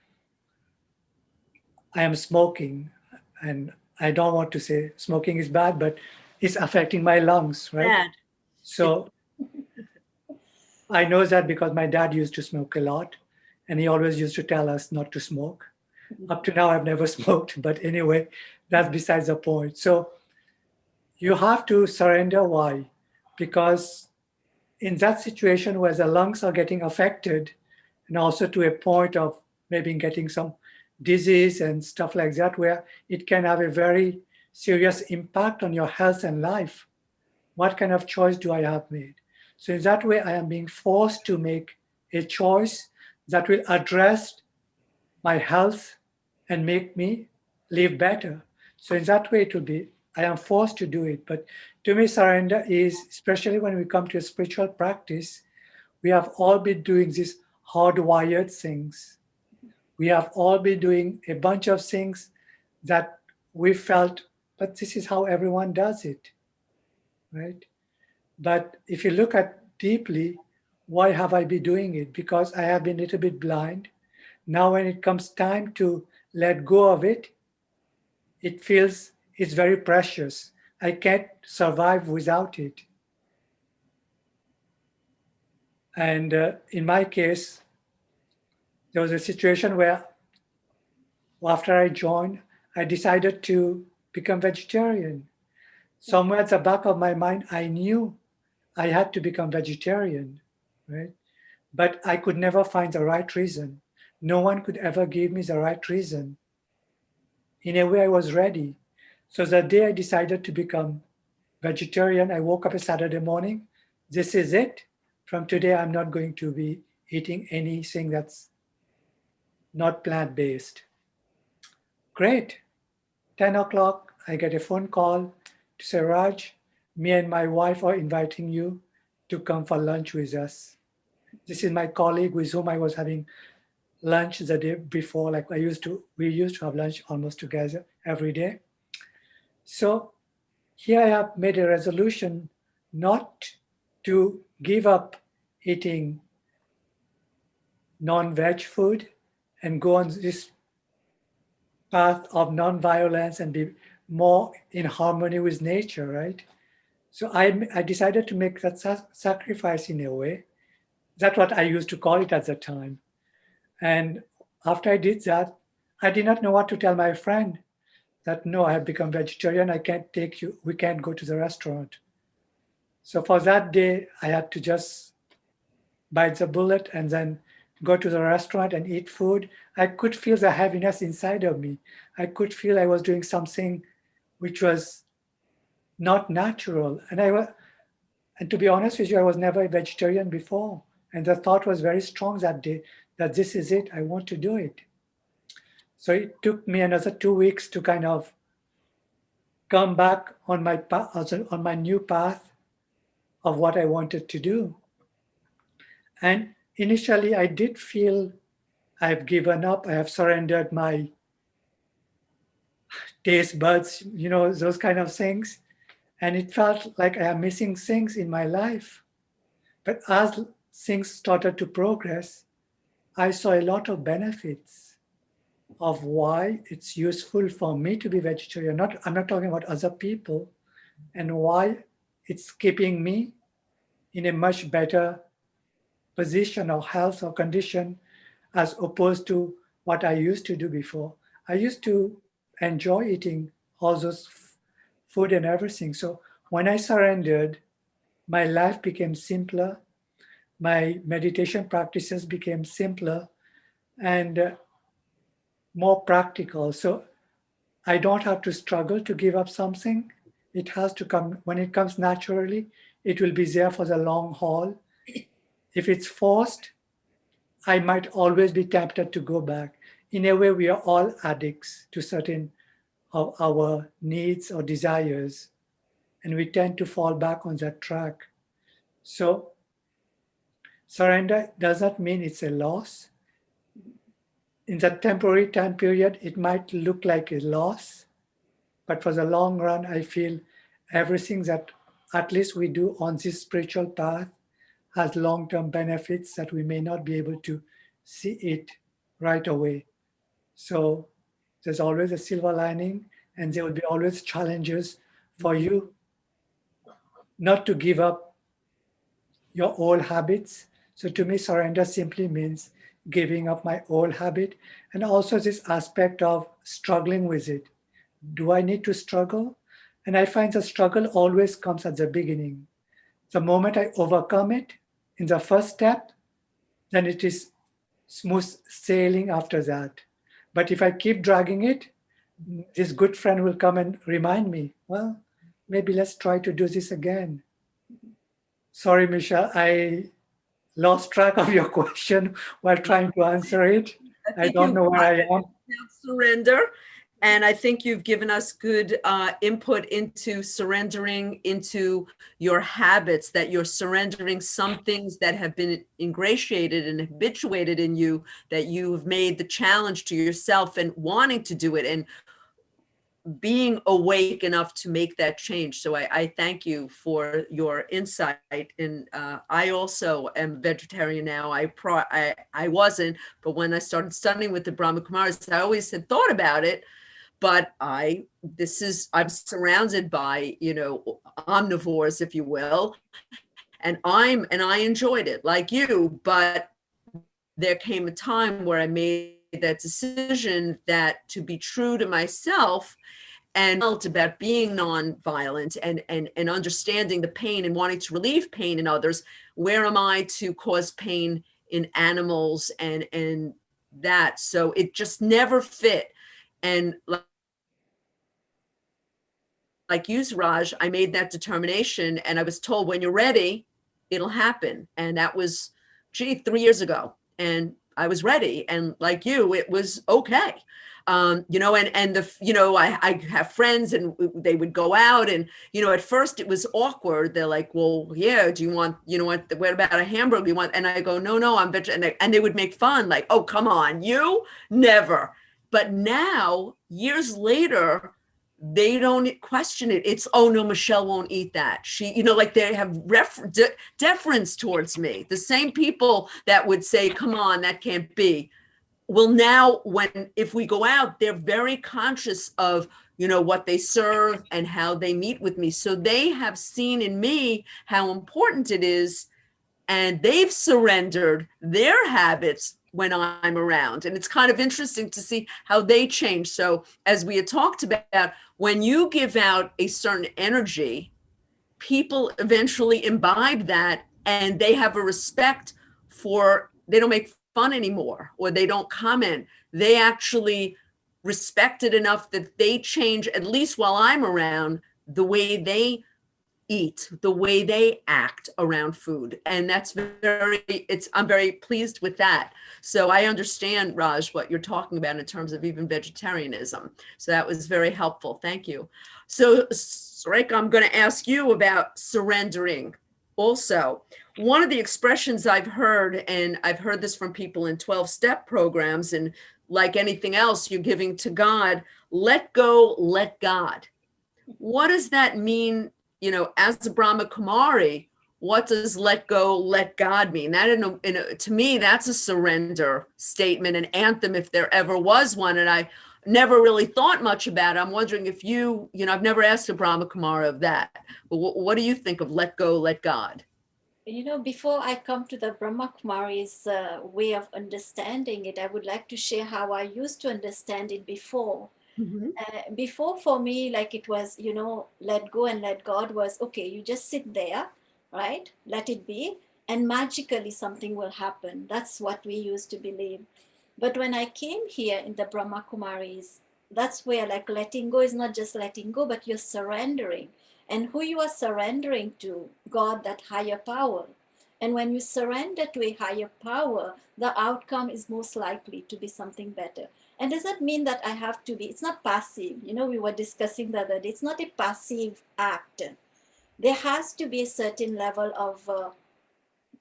I am smoking, and I don't want to say smoking is bad, but it's affecting my lungs, right? Bad. So I know that because my dad used to smoke a lot, and he always used to tell us not to smoke. Up to now, I've never smoked, but anyway, that's besides the point. So you have to surrender. Why? Because in that situation where the lungs are getting affected, and also to a point of maybe getting some disease and stuff like that, where it can have a very serious impact on your health and life. What kind of choice do I have made? So in that way, I am being forced to make a choice that will address my health and make me live better. So in that way, it will be, I am forced to do it. But to me, surrender is, especially when we come to a spiritual practice, we have all been doing these hardwired things. We have all been doing a bunch of things that we felt, but this is how everyone does it, right? But if you look at deeply, why have I been doing it? Because I have been a little bit blind. Now, when it comes time to let go of it, it feels it's very precious. I can't survive without it. And in my case, there was a situation where after I joined, I decided to become vegetarian. Somewhere at the back of my mind, I knew I had to become vegetarian, right? But I could never find the right reason. No one could ever give me the right reason. In a way, I was ready. So the day I decided to become vegetarian, I woke up a Saturday morning. This is it. From today, I'm not going to be eating anything that's not plant-based. Great. 10 o'clock, I get a phone call to say, Raj, me and my wife are inviting you to come for lunch with us. This is my colleague with whom I was having lunch the day before. Like we used to have lunch almost together every day. So here I have made a resolution not to give up eating non-veg food and go on this path of non-violence and be more in harmony with nature, right? So I decided to make that sacrifice in a way. That's what I used to call it at the time. And after I did that, I did not know what to tell my friend that no, I have become vegetarian. I can't take you. We can't go to the restaurant. So for that day, I had to just bite the bullet and then go to the restaurant and eat food. I could feel the heaviness inside of me. I could feel I was doing something which was not natural. And to be honest with you, I was never a vegetarian before. And the thought was very strong that day that this is it, I want to do it. So it took me another 2 weeks to kind of come back on my new path of what I wanted to do. And initially, I did feel I've given up, I have surrendered my taste buds, those kind of things. And it felt like I am missing things in my life. But as things started to progress, I saw a lot of benefits of why it's useful for me to be vegetarian. I'm not talking about other people, and why it's keeping me in a much better position or health or condition as opposed to what I used to do before. I used to enjoy eating all those food and everything. So when I surrendered, my life became simpler. My meditation practices became simpler and more practical. So I don't have to struggle to give up something. It has to come when it comes naturally. It will be there for the long haul. If it's forced, I might always be tempted to go back. In a way, we are all addicts to certain of our needs or desires, and we tend to fall back on that track. So, surrender does not mean it's a loss. In that temporary time period, it might look like a loss, but for the long run, I feel everything that at least we do on this spiritual path has long-term benefits that we may not be able to see it right away. So there's always a silver lining, and there will be always challenges for you not to give up your old habits. So to me, surrender simply means giving up my old habit, and also this aspect of struggling with it. Do I need to struggle? And I find the struggle always comes at the beginning. The moment I overcome it in the first step, then it is smooth sailing after that. But if I keep dragging it, this good friend will come and remind me, well, maybe let's try to do this again. Sorry, Michelle, I lost track of your question while trying to answer it. I don't know where I am. Surrender. And I think you've given us good input into surrendering into your habits, that you're surrendering some things that have been ingratiated and habituated in you, that you've made the challenge to yourself and wanting to do it and being awake enough to make that change. So I thank you for your insight. And I also am vegetarian now. I wasn't, but when I started studying with the Brahma Kumaris, I always had thought about it. But I'm surrounded by, omnivores, if you will. And I enjoyed it like you, but there came a time where I made that decision that to be true to myself and felt about being nonviolent and understanding the pain and wanting to relieve pain in others. Where am I to cause pain in animals and that? So it just never fit. And like you, Raj, I made that determination and I was told when you're ready, it'll happen. And that was, 3 years ago. And I was ready. And like you, it was okay. I have friends and they would go out and, at first it was awkward. They're like, well, yeah, do you want, what about a hamburger you want? And I go, no, I'm vegetarian. And they would make fun like, oh, come on, you never. But now, years later, they don't question it. It's, oh no, Michelle won't eat that. She, like they have deference towards me. The same people that would say, come on, that can't be. Well, now if we go out, they're very conscious of, what they serve and how they meet with me. So they have seen in me how important it is. And they've surrendered their habits when I'm around. And it's kind of interesting to see how they change. So as we had talked about, when you give out a certain energy, people eventually imbibe that and they have a respect they don't make fun anymore or they don't comment. They actually respect it enough that they change, at least while I'm around, the way they eat, the way they act around food. And that's I'm very pleased with that. So I understand, Raj, what you're talking about in terms of even vegetarianism. So that was very helpful. Thank you. So, Sarek, I'm going to ask you about surrendering also. One of the expressions I've heard, and I've heard this from people in 12-step programs, and like anything else you're giving to God, let go, let God. What does that mean? As a Brahma Kumari, what does let go, let God mean? That to me, that's a surrender statement, an anthem, if there ever was one. And I never really thought much about it. I'm wondering if I've never asked a Brahma Kumara of that. But what do you think of let go, let God? Before I come to the Brahma Kumari's way of understanding it, I would like to share how I used to understand it before. Mm-hmm. Before, for me, like it was, let go and let God was, okay, you just sit there, right? Let it be. And magically something will happen. That's what we used to believe. But when I came here in the Brahma Kumaris, that's where like letting go is not just letting go, but you're surrendering. And who you are surrendering to, God, that higher power. And when you surrender to a higher power, the outcome is most likely to be something better. And does that mean that I have to be, it's not passive. We were discussing the other day, it's not a passive act. There has to be a certain level of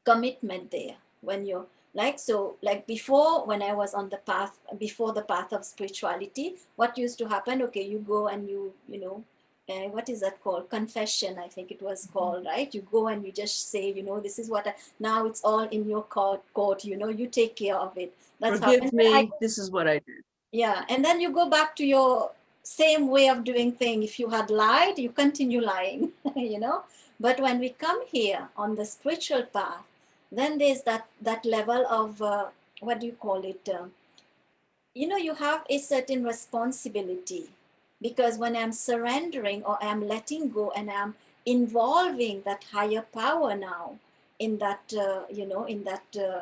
commitment there when you're like before, when I was on the path, before the path of spirituality, what used to happen, okay, you go and what is that called, confession, I think it was called, right? You go and you just say, this is what now it's all in your court, you take care of it. That's Forgive me, this is what I did. Yeah, and then you go back to your same way of doing things. If you had lied, you continue lying, But when we come here on the spiritual path, then there's that level of what do you call it? You have a certain responsibility, because when I'm surrendering or I'm letting go and I'm involving that higher power now in that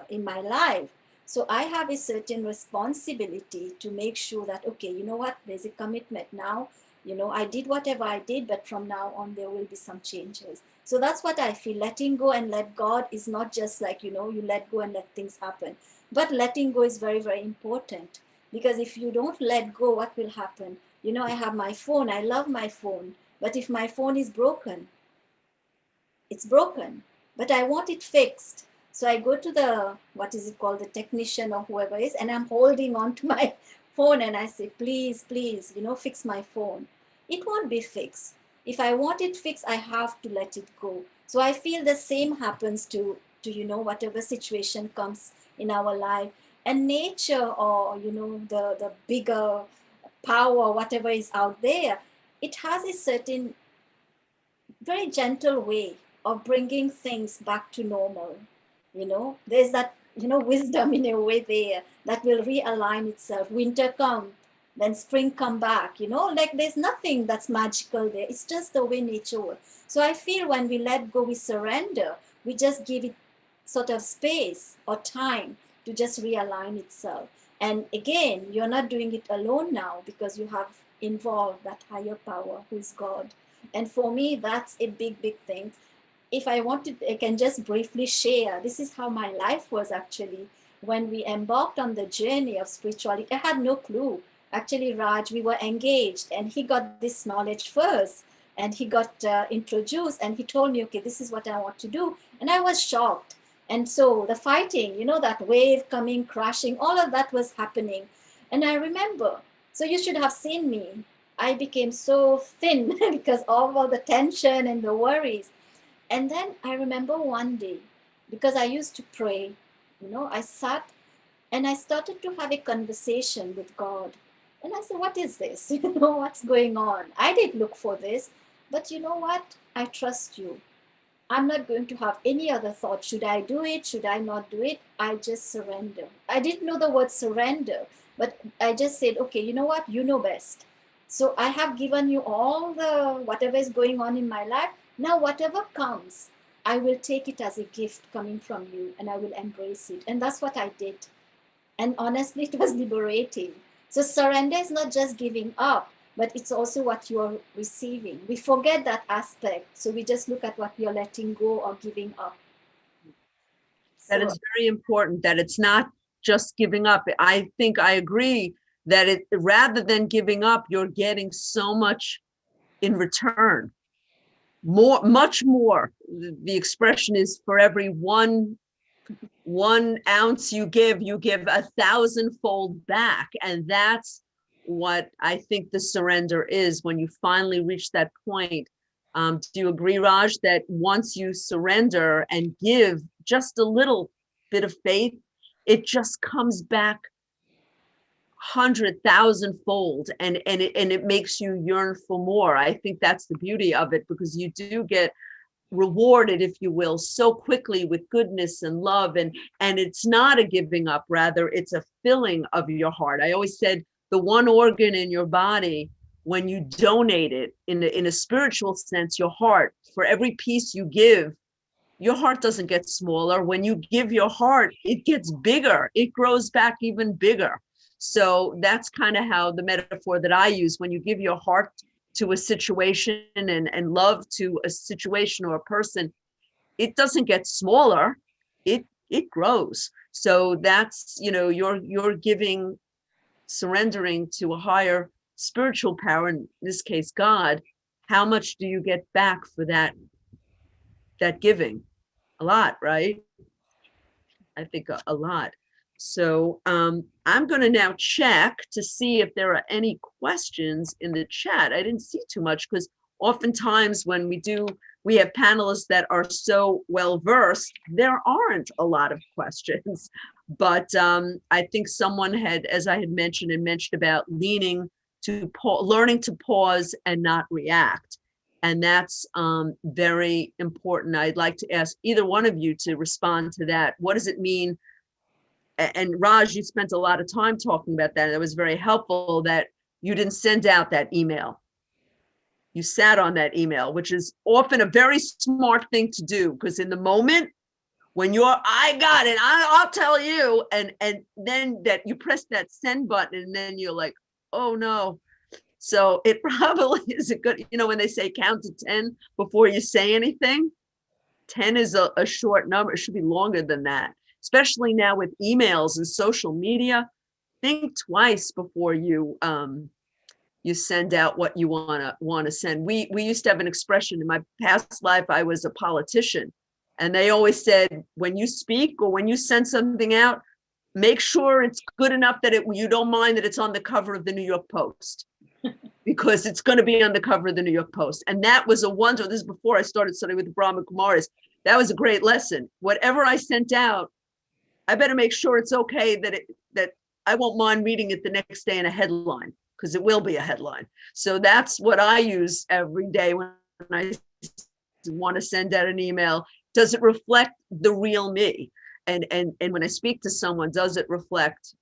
in my life, so I have a certain responsibility to make sure that, okay, you know what, there's a commitment now. I did whatever I did, but from now on there will be some changes. So that's what I feel. Letting go and let God is not just like, you let go and let things happen, but letting go is very, very important. Because if you don't let go, what will happen? I have my phone, I love my phone, but if my phone is broken, it's broken, but I want it fixed. So I go to the, what is it called, the technician or whoever is, and I'm holding on to my phone and I say, please, please, fix my phone. It won't be fixed. If I want it fixed, I have to let it go. So I feel the same happens to whatever situation comes in our life. And nature, or, the bigger power, whatever is out there, it has a certain very gentle way of bringing things back to normal. There's that wisdom in a way there that will realign itself. Winter come, then spring come back. Like there's nothing that's magical there. It's just the way nature works. So I feel when we let go, we surrender, we just give it sort of space or time to just realign itself. And again, you're not doing it alone now, because you have involved that higher power who is God. And for me, that's a big, big thing. If I wanted, I can just briefly share. This is how my life was actually. When we embarked on the journey of spirituality, I had no clue. Actually, Raj, we were engaged, and he got this knowledge first. And he got introduced, and he told me, okay, this is what I want to do. And I was shocked. And so the fighting, that wave coming, crashing, all of that was happening. And I remember, so you should have seen me. I became so thin because of all the tension and the worries. And then I remember one day, because I used to pray, I sat and I started to have a conversation with God. And I said, what is this? What's going on? I did look for this, but you know what? I trust you. I'm not going to have any other thought. Should I do it? Should I not do it? I just surrender. I didn't know the word surrender, but I just said, okay, you know what? You know best. So I have given you all the whatever is going on in my life. Now, whatever comes, I will take it as a gift coming from you, and I will embrace it. And that's what I did. And honestly, it was liberating. So surrender is not just giving up, but it's also what you're receiving. We forget that aspect. So we just look at what we are letting go or giving up. That is very important, that it's not just giving up. I think I agree that rather than giving up, you're getting so much in return. much more. The expression is, for every one ounce you give 1,000-fold back. And that's what I think the surrender is, when you finally reach that point. Do you agree, Raj, that once you surrender and give just a little bit of faith, it just comes back 100,000-fold, and it makes you yearn for more? I think that's the beauty of it, because you do get rewarded, if you will, so quickly with goodness and love, and it's not a giving up, rather it's a filling of your heart. I always said, the one organ in your body, when you donate it in a spiritual sense, your heart, for every piece you give, your heart doesn't get smaller. When you give your heart, it gets bigger. It grows back even bigger. So that's kind of how the metaphor that I use: when you give your heart to a situation and love to a situation or a person, it doesn't get smaller, it grows. So that's, you're giving, surrendering to a higher spiritual power, in this case God. How much do you get back for that giving? A lot, right? I think a lot. So I'm going to now check to see if there are any questions in the chat. I didn't see too much, because oftentimes when we have panelists that are so well versed, there aren't a lot of questions. But I think someone had, as I had mentioned about learning to pause and not react. And that's very important. I'd like to ask either one of you to respond to that. What does it mean? And Raj, you spent a lot of time talking about that. And it was very helpful that you didn't send out that email. You sat on that email, which is often a very smart thing to do, because in the moment when I got it, I'll tell you, and then that you press that send button, and then you're like, oh no. So it probably is a good, when they say count to 10 before you say anything, 10 is a short number. It should be longer than that, especially now with emails and social media. Think twice before you send out what you want to send. We used to have an expression in my past life. I was a politician, and they always said, when you speak or when you send something out, make sure it's good enough that you don't mind that it's on the cover of the New York Post. Because it's going to be on the cover of the New York Post. And that was a wonder. This is before I started studying with the Brahma Kumaris. That was a great lesson. Whatever I sent out, I better make sure it's okay, that I won't mind reading it the next day in a headline, because it will be a headline. So that's what I use every day when I want to send out an email. Does it reflect the real me? And when I speak to someone, does it reflect,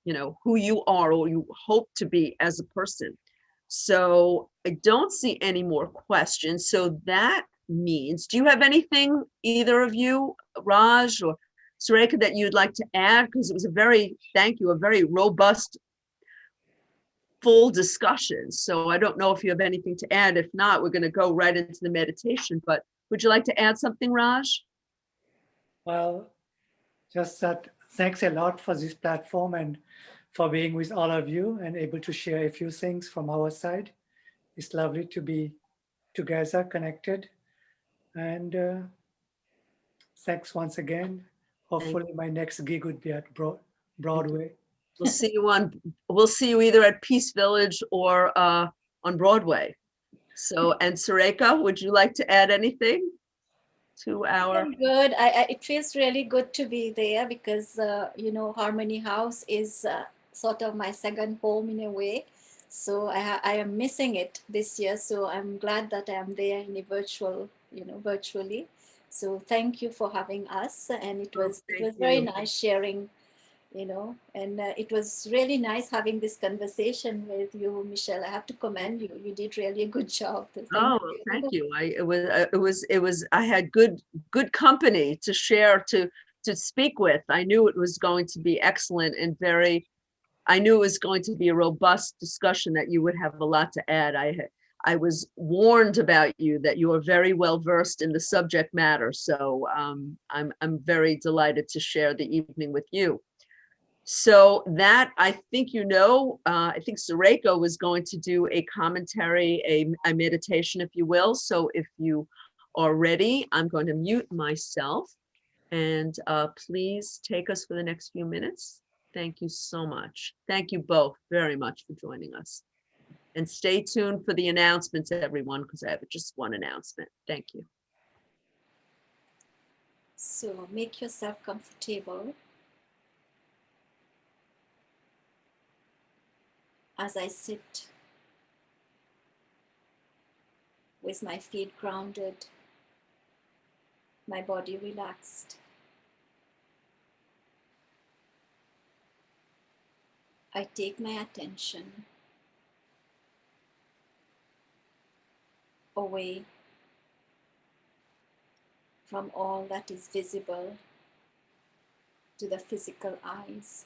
who you are or you hope to be as a person? So I don't see any more questions. So that means, do you have anything, either of you, Raj or Surekha, that you'd like to add? Because it was a very robust, full discussion. So I don't know if you have anything to add. If not, we're going to go right into the meditation. But would you like to add something, Raj? Well, just that thanks a lot for this platform and for being with all of you and able to share a few things from our side. It's lovely to be together, connected. And thanks once again. Hopefully my next gig would be at Broadway. We'll see you either at Peace Village or on Broadway. So, and Surekha, would you like to add anything to our? Good. It feels really good to be there, because Harmony House is sort of my second home in a way. So I am missing it this year. So I'm glad that I am there in a virtually. So thank you for having us. And it was very nice sharing, and it was really nice having this conversation with you, Michelle. I have to commend you. You did really a good job. Thank you. I had good company to share, to speak with. I knew it was going to be excellent and I knew it was going to be a robust discussion, that you would have a lot to add. I was warned about you that you are very well versed in the subject matter. So I'm very delighted to share the evening with you. So that, I think, I think Surekha was going to do a commentary, a meditation, if you will. So if you are ready, I'm going to mute myself, and please take us for the next few minutes. Thank you so much. Thank you both very much for joining us. And stay tuned for the announcements, everyone, because I have just one announcement. Thank you. So make yourself comfortable as I sit with my feet grounded, my body relaxed. I take my attention away from all that is visible to the physical eyes.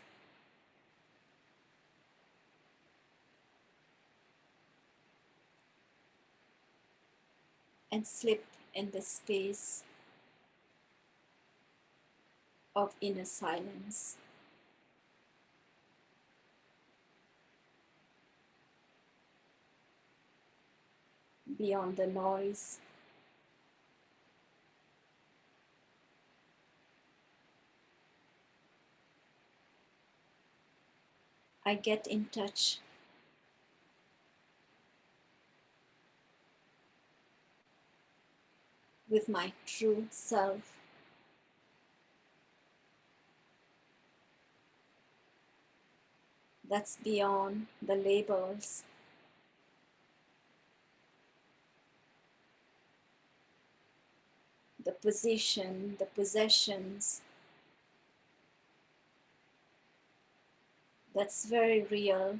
And slip in the space of inner silence. Beyond the noise, I get in touch with my true self. That's beyond the labels, the position, the possessions. That's very real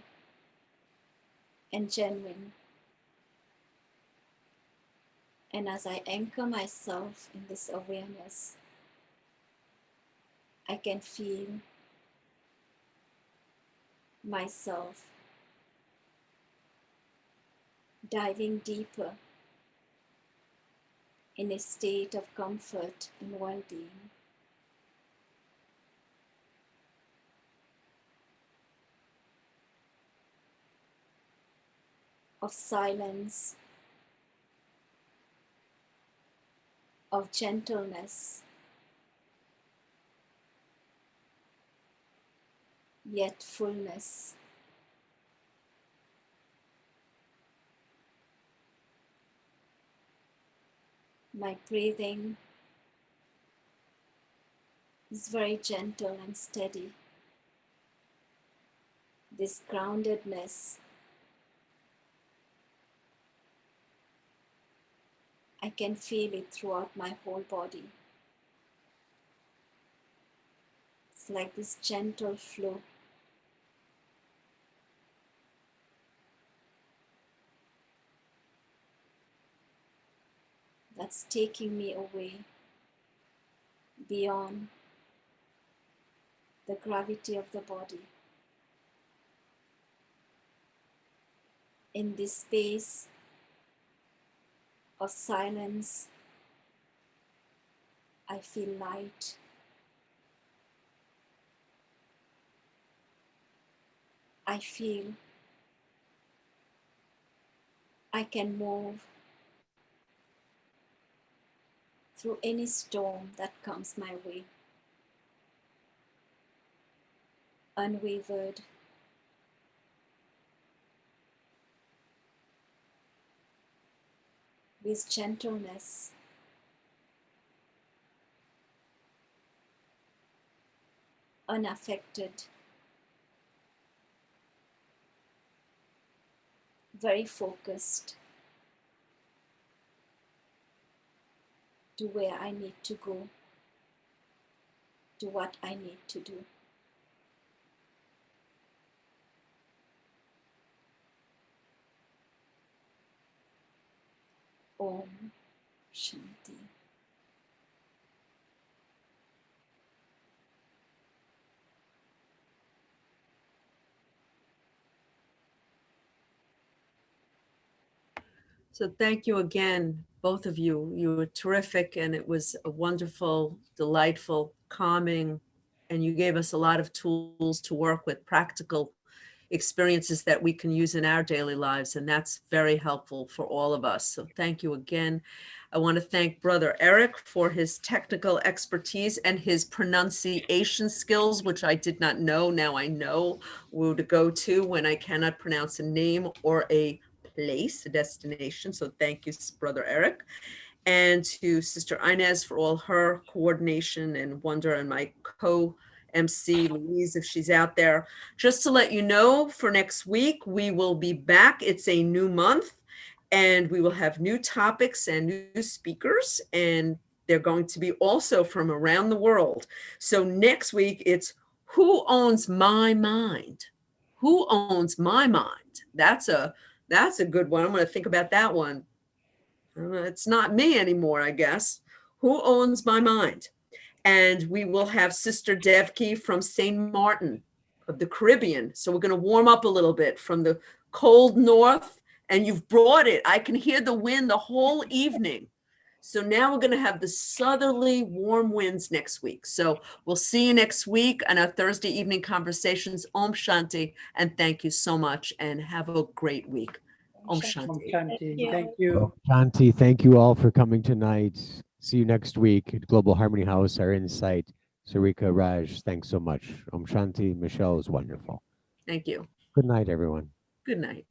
and genuine. And as I anchor myself in this awareness, I can feel myself diving deeper in a state of comfort and well-being. Of silence, of gentleness, yet fullness. My breathing is very gentle and steady. This groundedness, I can feel it throughout my whole body. It's like this gentle flow. That's taking me away beyond the gravity of the body. In this space of silence, I feel light. I feel I can move through any storm that comes my way, unwavered, with gentleness, unaffected, very focused to where I need to go, to what I need to do. Om Shanti. So thank you again, both of you. You were terrific, and it was a wonderful, delightful, calming, and you gave us a lot of tools to work with, practical experiences that we can use in our daily lives. And that's very helpful for all of us. So thank you again. I want to thank Brother Eric for his technical expertise and his pronunciation skills, which I did not know. Now I know who to go to when I cannot pronounce a name or a place, a destination. So thank you, Brother Eric. And to Sister Inez for all her coordination and wonder, and my co-MC Louise, if she's out there. Just to let you know, for next week, we will be back. It's a new month, and we will have new topics and new speakers, and they're going to be also from around the world. So next week, it's Who Owns My Mind? Who owns my mind? That's a good one. I'm going to think about that one. It's not me anymore, I guess. Who owns my mind? And we will have Sister Devki from St. Martin of the Caribbean. So we're going to warm up a little bit from the cold north, and you've brought it. I can hear the wind the whole evening. So now we're going to have the southerly warm winds next week. So we'll see you next week on our Thursday evening conversations. Om Shanti, and thank you so much, and have a great week. Om Om Shanti. Shanti. Thank you. Shanti, thank you all for coming tonight. See you next week at Global Harmony House, our insight. Sarika, Raj, thanks so much. Om Shanti. Michelle is wonderful. Thank you. Good night, everyone. Good night.